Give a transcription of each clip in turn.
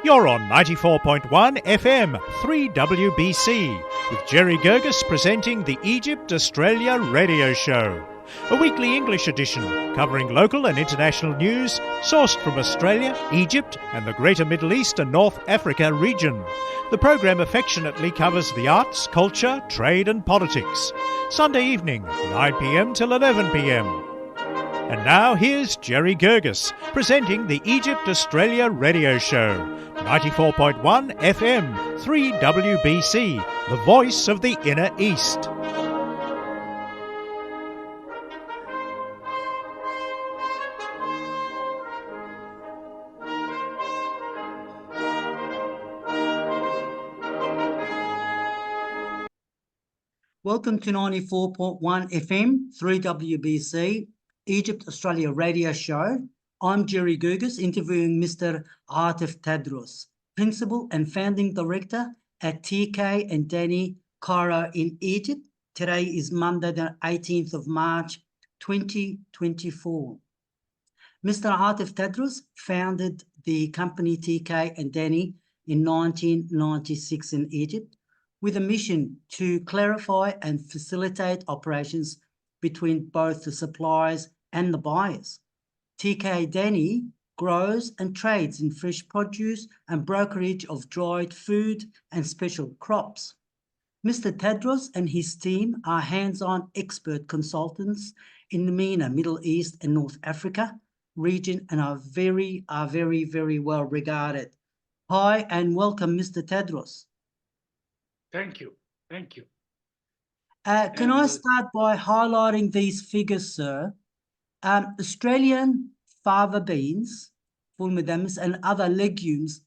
You're on 94.1 FM 3WBC with Jerry Gergis presenting the Egypt Australia Radio Show, a weekly English edition covering local and international news sourced from Australia, Egypt and the Greater Middle East and North Africa region. The program affectionately covers the arts, culture, trade and politics. Sunday evening, 9 p.m. till 11 p.m. And now here's Jerry Gergis presenting the Egypt Australia Radio Show, 94.1 FM 3WBC, the voice of the Inner East. Welcome to 94.1 FM 3WBC, Egypt Australia Radio Show. I'm Jerry Gergis interviewing Mr. Atif Tadros, Principal and Founding Director at TK and Danny Cairo in Egypt. Today is Monday the 18th of March 2024. Mr. Atif Tadros founded the company TK and Danny in 1996 in Egypt with a mission to clarify and facilitate operations between both the suppliers and the buyers. TK Danny grows and trades in fresh produce and brokerage of dried food and special crops. Mr. Tadros and his team are hands-on expert consultants in the MENA, Middle East and North Africa region and are very well regarded. Hi and welcome, Mr. Tadros. Thank you. Can I start by highlighting these figures, sir? Australian fava beans, full medamis, and other legumes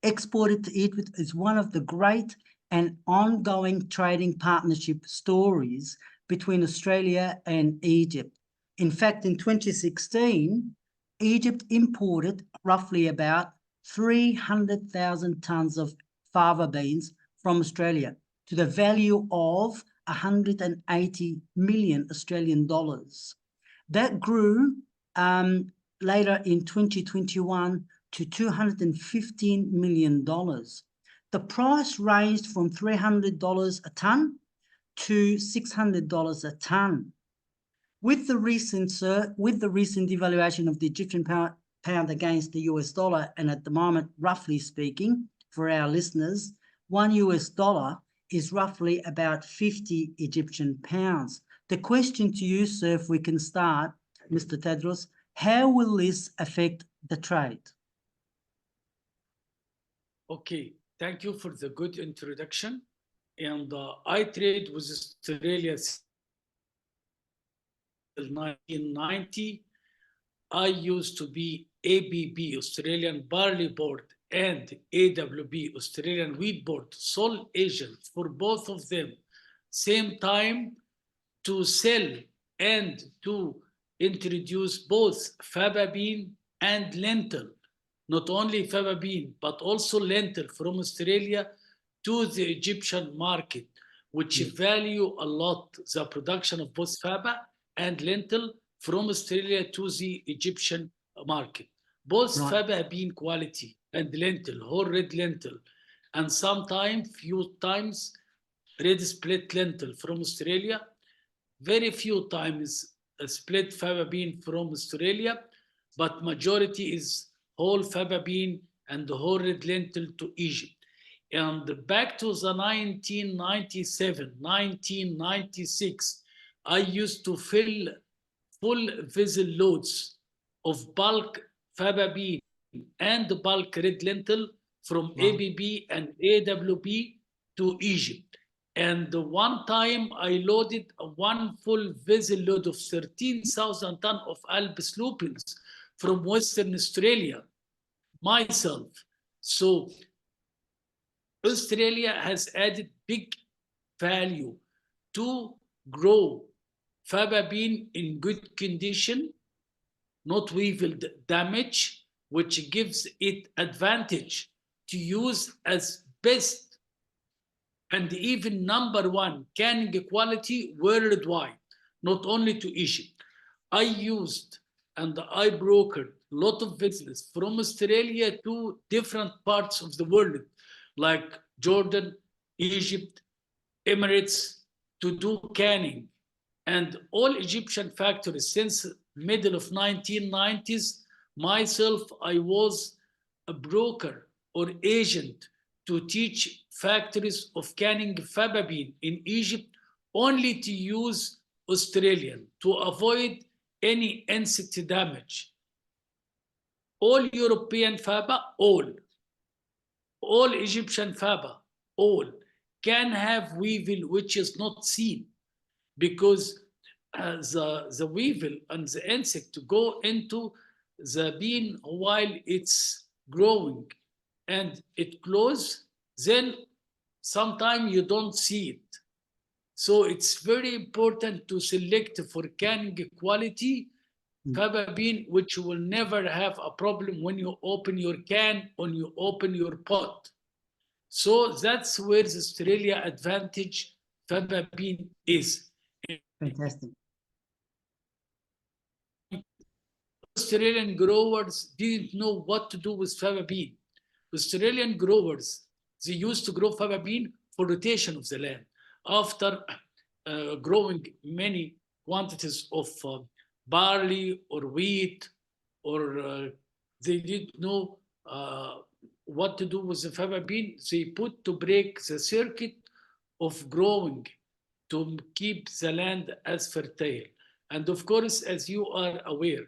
exported to Egypt is one of the great and ongoing trading partnership stories between Australia and Egypt. In fact, in 2016, Egypt imported roughly about 300,000 tons of fava beans from Australia to the value of 180 million Australian dollars. That grew later in 2021 to $215 million. The price ranged from $300 a ton to $600 a ton. With the recent devaluation of the Egyptian pound against the US dollar, and at the moment, roughly speaking, for our listeners, $1 is roughly about 50 Egyptian pounds. The question to you, sir, if we can start, Mr. Tadros, how will this affect the trade? Okay, thank you for the good introduction. And I trade with Australia since 1990. I used to be ABB, Australian Barley Board, and AWB, Australian Wheat Board, sole agent for both of them, same time to sell and to introduce both fava bean and lentil, not only fava bean, but also lentil from Australia to the Egyptian market, which value a lot the production of both fava and lentil from Australia to the Egyptian market. Both fava bean quality and lentil, whole red lentil, and few times red split lentil from Australia, very few times a split fava bean from Australia, but majority is whole fava bean and the whole red lentil to Egypt. And back to the 1997, 1996, I used to fill full vessel loads of bulk fava bean and bulk red lentil from ABB and AWB to Egypt. And one time I loaded one full vessel load of 13,000 tons of Albus lupins from Western Australia myself. So Australia has added big value to grow fava bean in good condition, not weevil damage, which gives it advantage to use as best and even number one canning quality worldwide, not only to Egypt. I used and I brokered lot of visitors from Australia to different parts of the world, like Jordan, Egypt, Emirates, to do canning. And all Egyptian factories since middle of 1990s, myself, I was a broker or agent to teach factories of canning faba bean in Egypt only to use Australian to avoid any insect damage. All European faba, all Egyptian faba, all can have weevil which is not seen, because the weevil and the insect go into the bean while it's growing and it closes, then sometimes you don't see it. So it's very important to select for canning quality faba bean, which will never have a problem when you open your can, when you open your pot. So that's where the Australia advantage faba bean is. Fantastic. Australian growers didn't know what to do with faba bean. Australian growers, they used to grow faba bean for rotation of the land. After growing many quantities of barley or wheat, or they didn't know what to do with the faba bean, they put to break the circuit of growing to keep the land as fertile. And of course, as you are aware,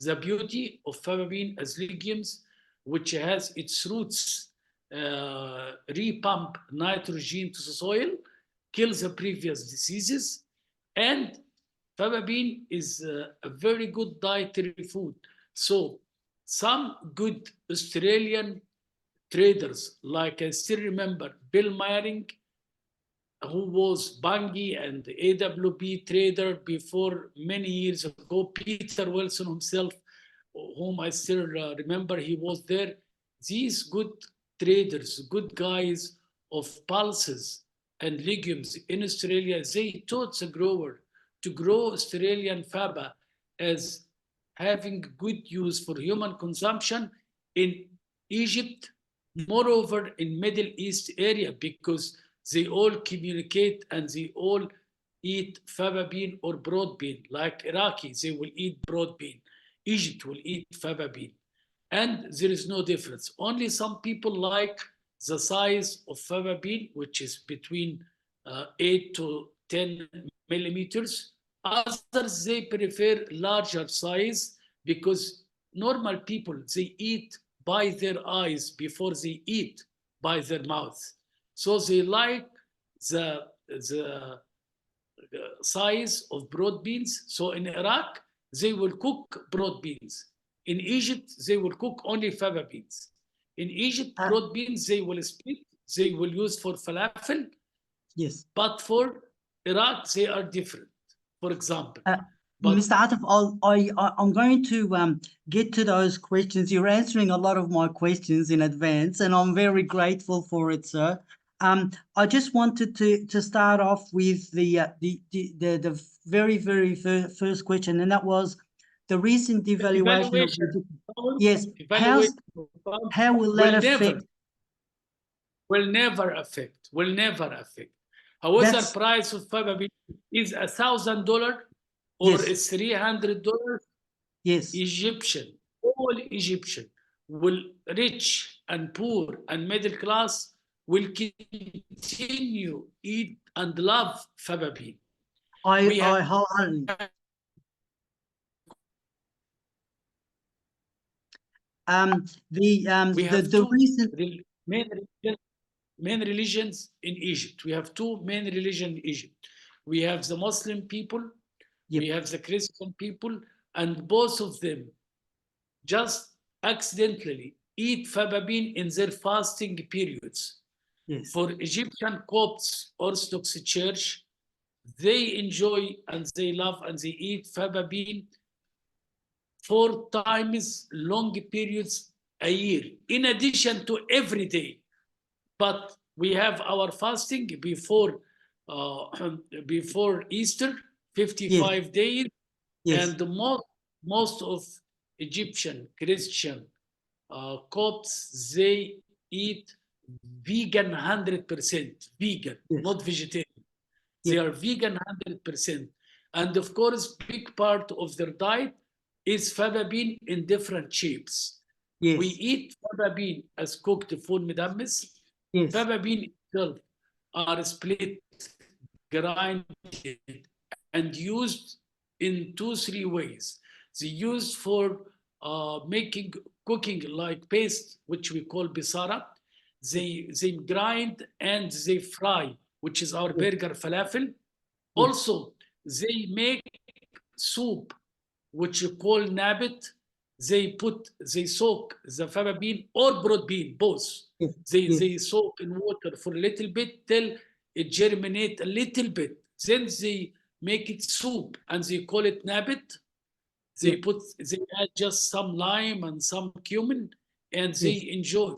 the beauty of faba bean as legumes, which has its roots repump nitrogen to the soil, kills the previous diseases, and faba bean is a very good dietary food. So some good Australian traders, like I still remember Bill Meiring, who was Bunge and AWB trader before many years ago, Peter Wilson himself, whom I still remember, he was there. These good traders, good guys of pulses and legumes in Australia, they taught the grower to grow Australian faba as having good use for human consumption in Egypt, moreover in Middle East area, because they all communicate and they all eat faba bean or broad bean. Like Iraqi, they will eat broad bean. Egypt will eat faba bean. And there is no difference. Only some people like the size of faba bean, which is between 8 to 10 millimeters. Others, they prefer larger size because normal people, they eat by their eyes before they eat by their mouth. So they like the size of broad beans. So in Iraq, they will cook broad beans. In Egypt, they will cook only faba beans. In Egypt, broad beans, they will split. They will use for falafel. Yes. But for Iraq, they are different, for example. Mr. Atif, I'm going to get to those questions. You're answering a lot of my questions in advance, and I'm very grateful for it, sir. I just wanted to start off with the very, very first question, and that was the recent devaluation of the, yes. How will that affect? Will never affect. However, price of faba bean is $1,000 or Yes. it's $300. Yes. Egyptian, all Egyptian, will rich and poor and middle class will continue eat and love faba bean. I wholeheartedly. The recent main religions in Egypt. We have two main religions in Egypt. We have the Muslim people, we have the Christian people, and both of them just accidentally eat faba bean in their fasting periods. Yes. For Egyptian Copts Orthodox Church, they enjoy and they love and they eat faba bean 4 times long periods a year, in addition to every day. But we have our fasting before Easter, 55 days, and most of Egyptian, Christian, Copts, they eat vegan 100%, vegan, Yes. not vegetarian. Yes. They are vegan 100%. And of course, big part of their diet is fava bean in different shapes. Yes. We eat fava bean as cooked full medammis. Yes. Fava bean itself are split, grinded, and used in 2-3 ways. They used for making cooking like paste, which we call bisara. They grind and they fry, which is our burger falafel. Also, they make soup, which you call nabit. They soak the fava bean or broad bean, both. Yes. They soak in water for a little bit till it germinate a little bit. Then they make it soup and they call it nabit. They add just some lime and some cumin and they enjoy.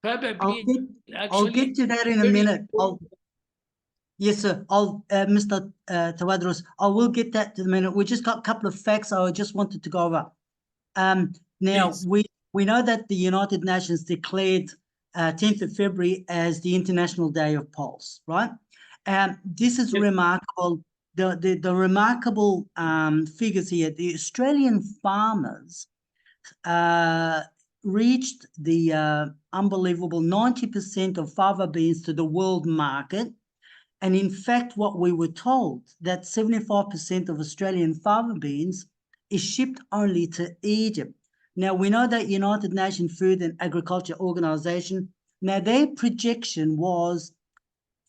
Fava bean I'll get to that in a minute. Yes, sir. Mr. Tawadros, I will get that in a minute. We just got a couple of facts I just wanted to go over. Now, Please. we know that the United Nations declared 10th of February as the International Day of Pulse, right? This is remarkable. The remarkable figures here, the Australian farmers reached the unbelievable 90% of fava beans to the world market. And in fact, what we were told, that 75% of Australian fava beans is shipped only to Egypt. Now, we know that United Nations Food and Agriculture Organization, now their projection was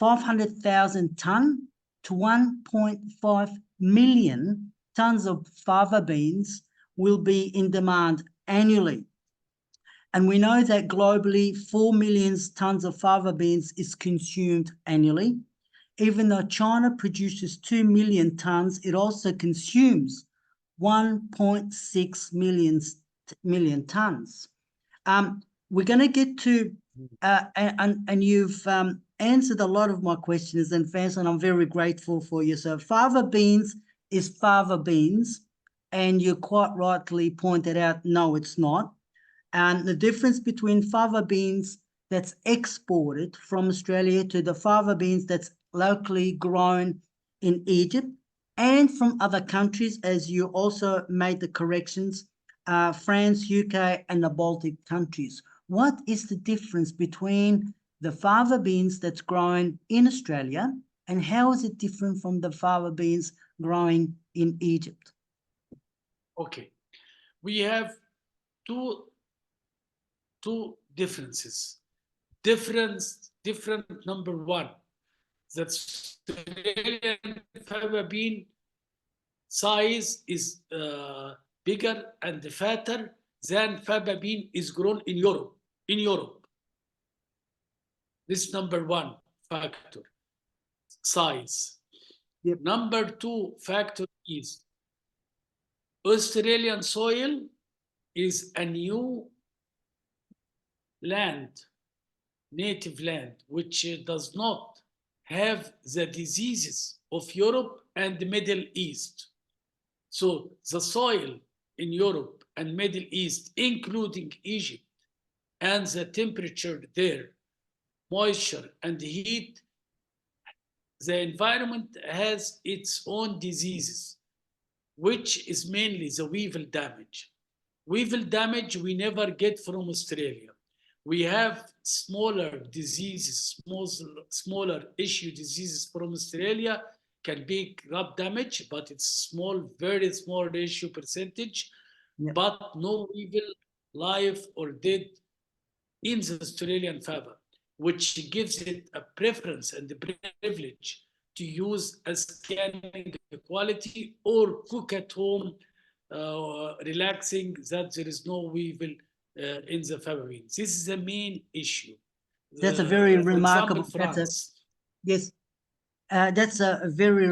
500,000 tonnes to 1.5 million tonnes of fava beans will be in demand annually. And we know that globally, 4 million tonnes of fava beans is consumed annually. Even though China produces 2 million tonnes, it also consumes 1.6 million tonnes. We're going to get to, and you've answered a lot of my questions, and Fans, and I'm very grateful for you. So fava beans is fava beans, and you quite rightly pointed out, no, it's not. And the difference between fava beans that's exported from Australia to the fava beans that's locally grown in Egypt and from other countries, as you also made the corrections, France, UK, and the Baltic countries. What is the difference between the fava beans that's grown in Australia and how is it different from the fava beans growing in Egypt? Okay, we have two differences. Different number one, that Australian fava bean size is bigger and fatter than fava bean is grown in Europe. This is number one factor, size. Yep. Number two factor is Australian soil is a new land, native land, which does not have the diseases of Europe and the Middle East. So the soil in Europe and Middle East, including Egypt, and the temperature there, moisture and heat, the environment has its own diseases, which is mainly the weevil damage. Weevil damage we never get from Australia. We have smaller diseases, smaller issue diseases from Australia, can be crop damage, but it's small, very small issue percentage, but no weevil live or dead in the Australian fava, which gives it a preference and the privilege to use as canning quality or cook at home, relaxing that there is no weevil in the fava beans. This is the main issue. That's a very For remarkable. example, France. That's a very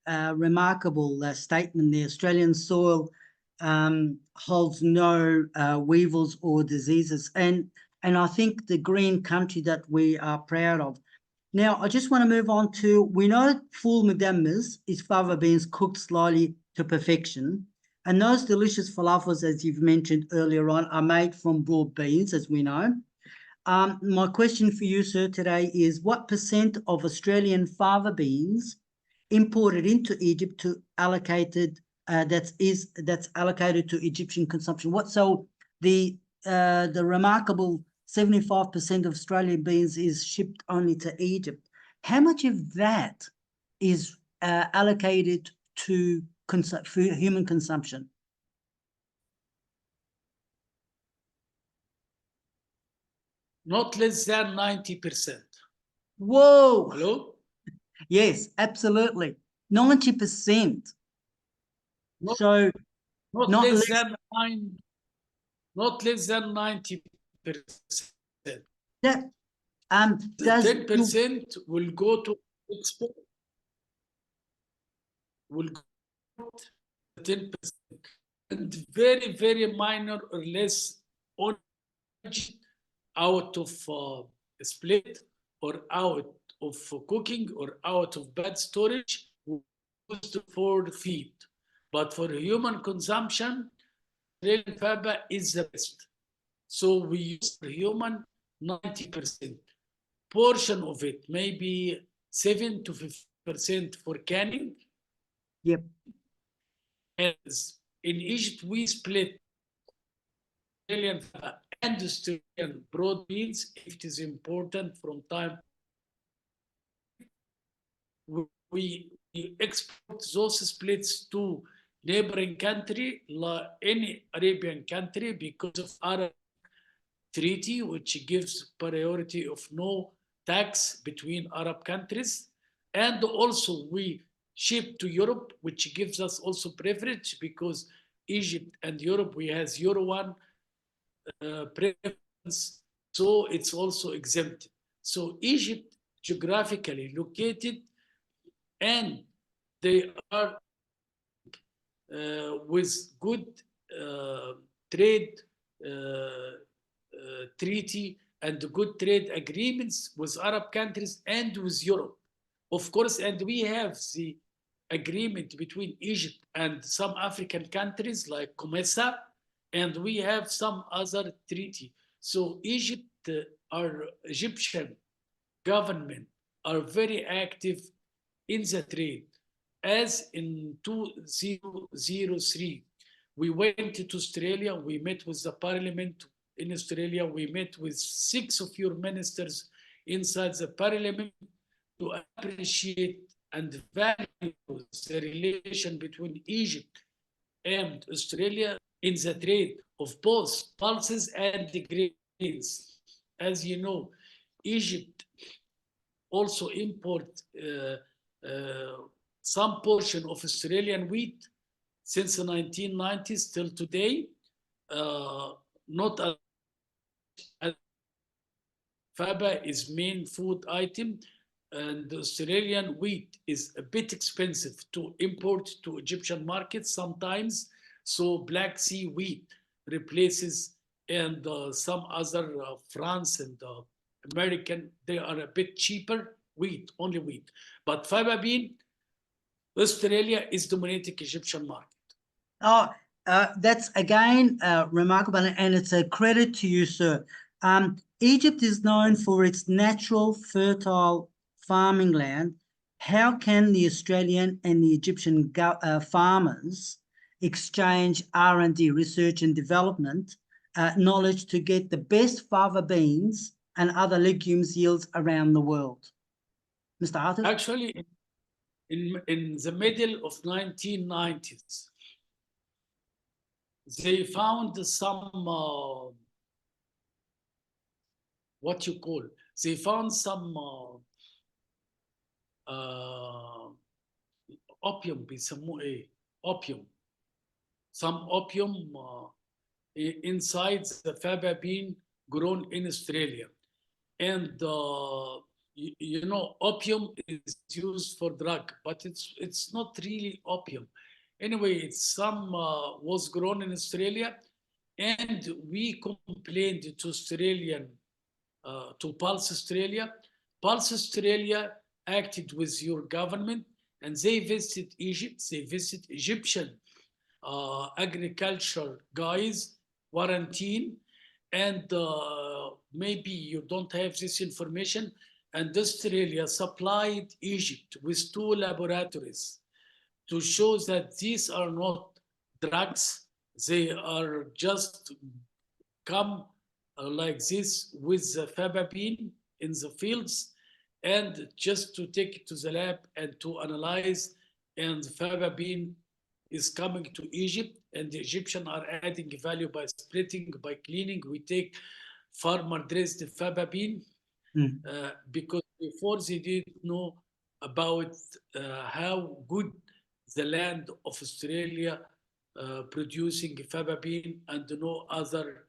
remarkable statement. The Australian soil holds no weevils or diseases, and I think the green country that we are proud of. Now, I just want to move on to, we know full medammis is fava beans cooked slowly to perfection. And those delicious falafels, as you've mentioned earlier on, are made from broad beans, as we know. My question for you, sir, today is what % of Australian fava beans imported into Egypt to allocated that's allocated to Egyptian consumption? So the remarkable 75% of Australian beans is shipped only to Egypt. How much of that is allocated to for human consumption? Not less than 90%. Whoa! Hello? Yes, absolutely. 90%. Not, So not not less less than 90%. that The does 10% will go to export. Will go to 10%. And very, very minor or less on out of split or out of cooking or out of bad storage used for feed. But for human consumption, Australian faba is the best. So we use for human 90%. Portion of it, maybe 7 to 50% for canning. Yep. And in Egypt, we split Australian faba and Australian broad beans if it is important from time. We export those splits to neighboring country, like any Arabian country, because of Arab treaty, which gives priority of no tax between Arab countries. And also we ship to Europe, which gives us also privilege because Egypt and Europe, we has Euro 1 preference, so it's also exempted. So Egypt geographically located, and they are with good trade treaty and good trade agreements with Arab countries and with Europe, of course. And we have the agreement between Egypt and some African countries like COMESA, and we have some other treaty. So Egypt, our Egyptian government are very active in the trade. As in 2003, we went to Australia, we met with the parliament in Australia, we met with 6 of your ministers inside the parliament to appreciate and value the relation between Egypt and Australia in the trade of both pulses and grains. As you know, Egypt also import some portion of Australian wheat since the 1990s till today. Not as faba is main food item, and the Australian wheat is a bit expensive to import to Egyptian markets sometimes. So Black Sea wheat replaces, and some other France and American, they are a bit cheaper wheat, only wheat. But faba bean, Australia is dominating Egyptian market. Oh, that's again remarkable, and it's a credit to you, sir. Egypt is known for its natural, fertile farming land. How can the Australian and the Egyptian farmers exchange R&D, research and development knowledge to get the best fava beans and other legumes yields around the world? Mr. Arthur? Actually, in the middle of 1990s, they found some what you call, they found some opium, some opium inside the faba bean grown in Australia. And you know, opium is used for drug, but it's not really opium. Anyway, it's some was grown in Australia, and we complained to Australian, to Pulse Australia. Pulse Australia acted with your government, and they visited Egypt. They visited Egyptian agriculture guys quarantine, and maybe you don't have this information. And Australia supplied Egypt with 2 laboratories to show that these are not drugs. They are just come like this with the fabapine in the fields, and just to take it to the lab and to analyze. And fabapine is coming to Egypt, and the Egyptians are adding value by splitting, by cleaning. We take farmer-dressed fabapine because before they didn't know about how good the land of Australia producing fabapine, and no other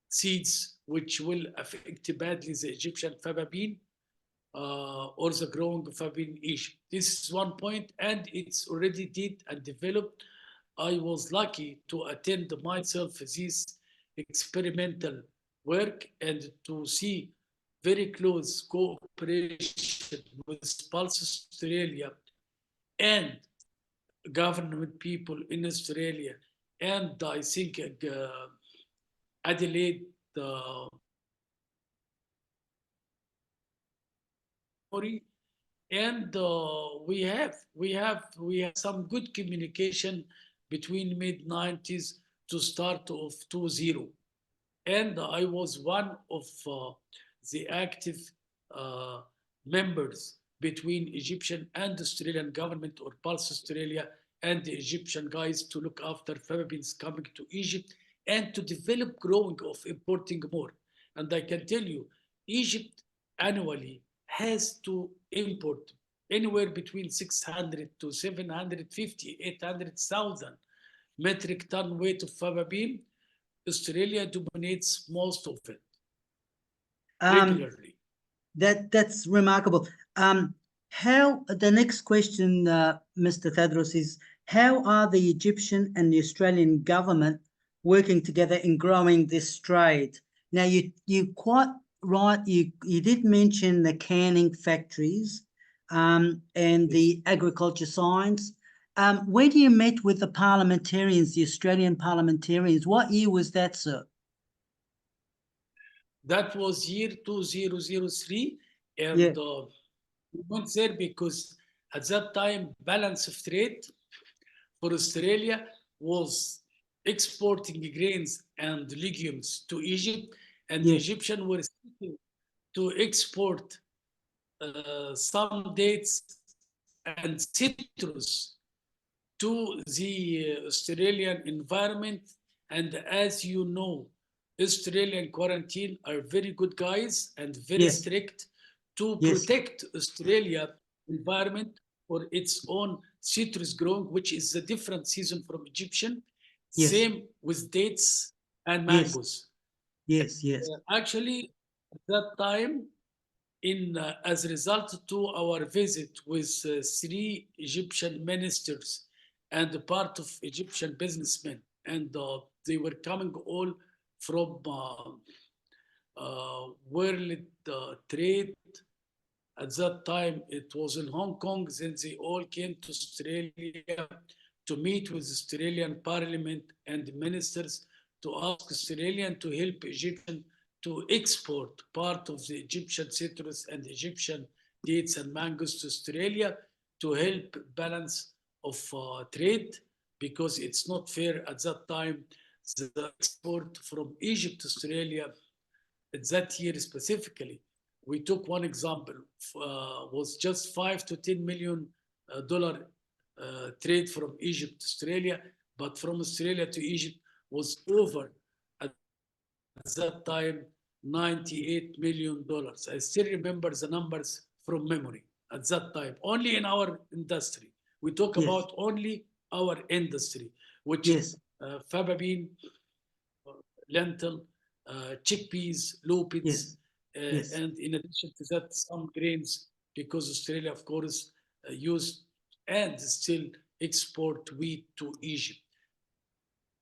seeds which will affect badly the Egyptian fabapine or the growing fabapine in Egypt. This is one point, and it's already did and developed. I was lucky to attend myself this experimental work and to see very close cooperation with Pulse Australia and government people in Australia, and I think Adelaide and we have some good communication between mid-90s to start of 20, and I was one of the active members between Egyptian and Australian government, or Pulse Australia, and the Egyptian guys to look after fabapines coming to Egypt and to develop growing of importing more. And I can tell you, Egypt annually has to import anywhere between 600 to 750, 800,000 metric ton weight of fabapine. Australia dominates most of it regularly. That's remarkable. How the next question, Mr. Tadros, is how are the Egyptian and the Australian government working together in growing this trade? Now, you quite right. You did mention the canning factories and the agriculture science. When you met with the parliamentarians, the Australian parliamentarians, what year was that, sir? That was year 2003, and we went there because at that time balance of trade for Australia was exporting grains and legumes to Egypt, and the Egyptians were seeking to export some dates and citrus to the Australian environment. And as you know, Australian quarantine are very good guys and very strict to protect Australia environment for its own citrus growing, which is a different season from Egyptian. Same with dates and mangoes. Actually, at that time, as a result to our visit with 3 Egyptian ministers and part of Egyptian businessmen, and they were coming all from world trade. At that time, it was in Hong Kong. Then they all came to Australia to meet with Australian Parliament and ministers to ask Australian to help Egyptian to export part of the Egyptian citrus and Egyptian dates and mangoes to Australia to help balance of trade, because it's not fair at that time. The export from Egypt to Australia that year specifically, we took one example, was just $5 to $10 million trade from Egypt to Australia, but from Australia to Egypt was over at that time $98 million. I still remember the numbers from memory at that time, only in our industry. We talk about only our industry, which is fabapine, lentil, chickpeas, lupins, and in addition to that, some grains, because Australia, of course, used and still export wheat to Egypt.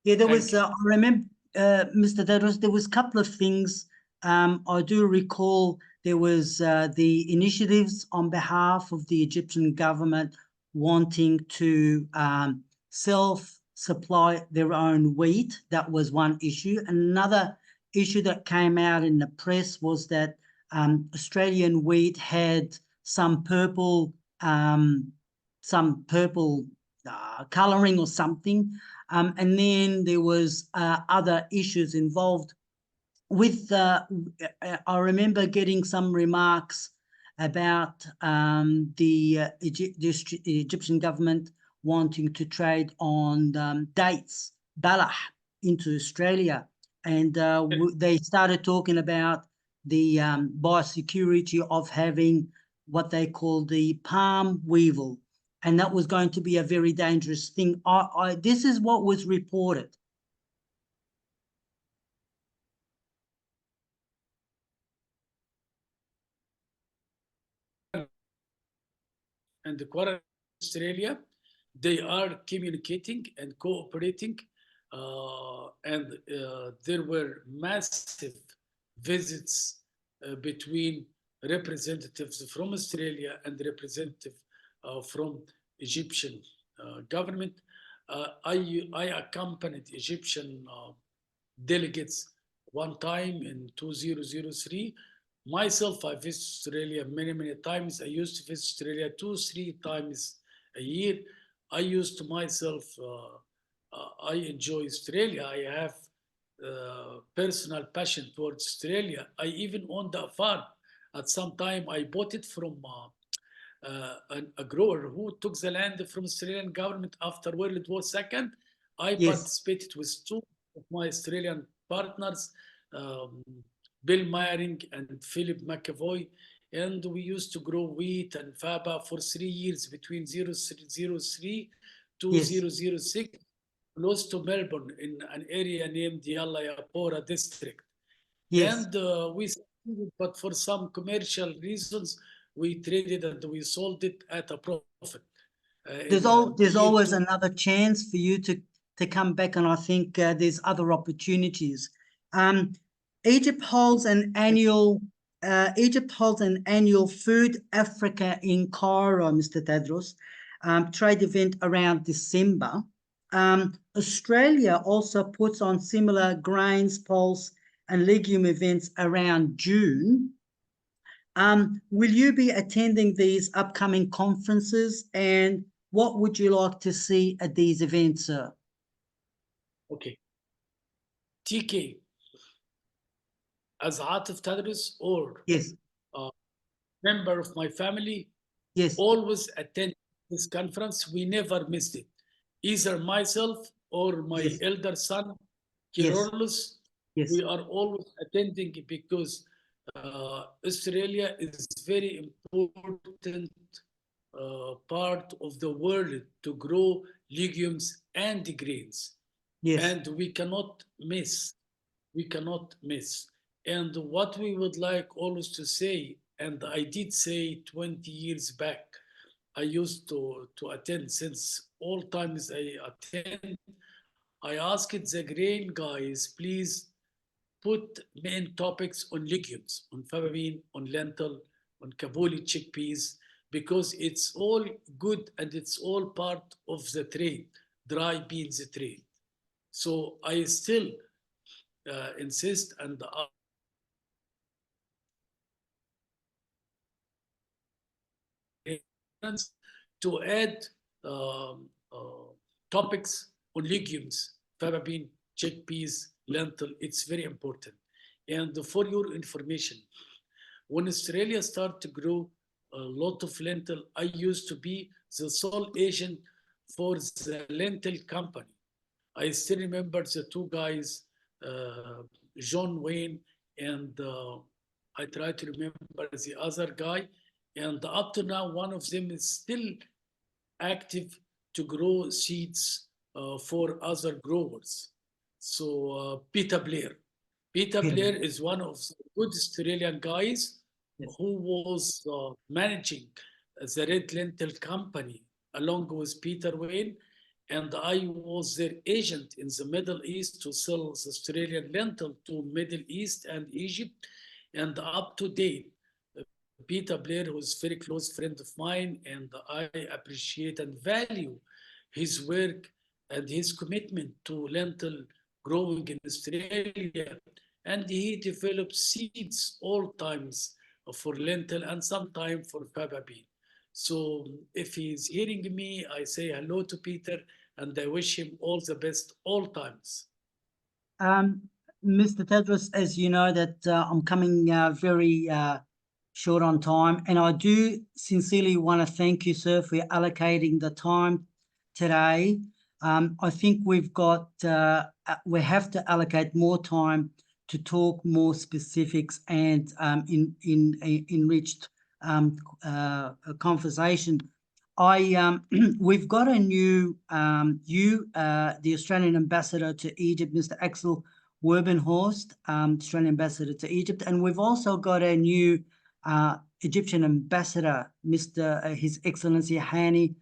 There was, I remember, Mr. Tadros, there was a couple of things. I do recall there was the initiatives on behalf of the Egyptian government wanting to self-supply their own wheat. That was one issue. Another issue that came out in the press was that Australian wheat had some purple colouring or something. And then there was other issues involved with, I remember getting some remarks about the Egyptian government wanting to trade on dates, Ballah, into Australia. And they started talking about the biosecurity of having what they call the palm weevil. And that was going to be a very dangerous thing. This is what was reported. And the Quarantine Australia, they are communicating and cooperating, and there were massive visits between representatives from Australia and representative from Egyptian government. I accompanied Egyptian delegates one time in 2003. Myself, I visit Australia many times. I used to visit Australia 2-3 times a year. I used to myself, I enjoy Australia. I have personal passion towards Australia. I even owned a farm. At some time, I bought it from a grower who took the land from Australian government after World War II. I participated with 2 of my Australian partners, Bill Meyering and Philip McAvoy, and we used to grow wheat and faba for 3 years between 2003 to 2006, close to Melbourne in an area named the Yallayapora district. And we succeeded, but for some commercial reasons, we traded and we sold it at a profit. There's always another chance for you to come back, and I think there's other opportunities. Egypt holds an annual Food Africa in Cairo, Mr. Tadros, trade event around December. Australia also puts on similar grains, pulse, and legume events around June. Will you be attending these upcoming conferences, and what would you like to see at these events, sir? Okay. TK, as Atif Tadros or member of my family, always attend this conference. We never missed it. Either myself or my elder son, Kirolus, we are always attending because Australia is very important part of the world to grow legumes and grains. And we cannot miss. We cannot miss. And what we would like always to say, and I did say 20 years back, I used to attend, since all times I attend, I asked the grain guys, please put main topics on legumes, on faba bean, on lentil, on Kabuli chickpeas, because it's all good and it's all part of the trade, dry beans trade. So I still insist and to add topics on legumes, faba bean, chickpeas, lentil. It's very important. And for your information, when Australia started to grow a lot of lentil, I used to be the sole agent for the lentil company. I still remember the 2 guys, John Wayne, and I try to remember the other guy. And up to now, one of them is still active to grow seeds for other growers. So Peter Blair. Peter Blair is one of the good Australian guys who was managing the Red Lentil Company along with Peter Wayne. And I was their agent in the Middle East to sell the Australian lentil to Middle East and Egypt. And up to date, Peter Blair, who is a very close friend of mine, and I appreciate and value his work and his commitment to lentil growing in Australia. And he developed seeds all times for lentil and sometime for faba bean. So if he's hearing me, I say hello to Peter and I wish him all the best all times. Mr. Tedros, as you know that I'm coming very short on time, and I do sincerely want to thank you, sir, for allocating the time today. I think we've got, we have to allocate more time to talk more specifics and enriched conversation. We've got a new, the Australian ambassador to Egypt, Mr. Axel Werbenhorst, Australian ambassador to Egypt, and we've also got a new Egyptian ambassador, His Excellency Hani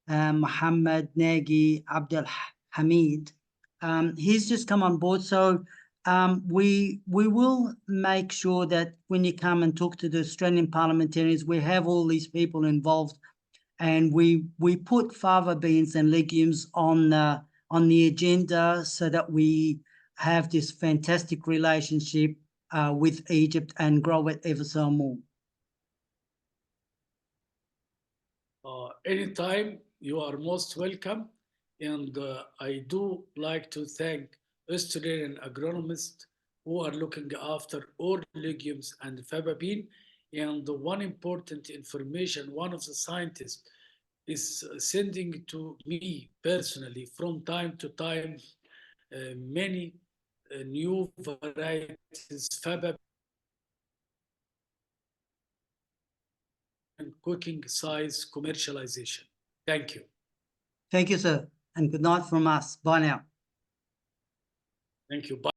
Mohammed Nagy Abdel Hamid. He's just come on board, so we will make sure that when you come and talk to the Australian parliamentarians, we have all these people involved, and we put fava beans and legumes on the agenda so that we have this fantastic relationship with Egypt and grow it ever so more. Anytime, you are most welcome. And I do like to thank Australian agronomists who are looking after all legumes and faba bean. And one important information, one of the scientists is sending to me personally from time to time many new varieties, faba and cooking size commercialization. Thank you. Thank you, sir, and good night from us. Bye now. Thank you. Bye.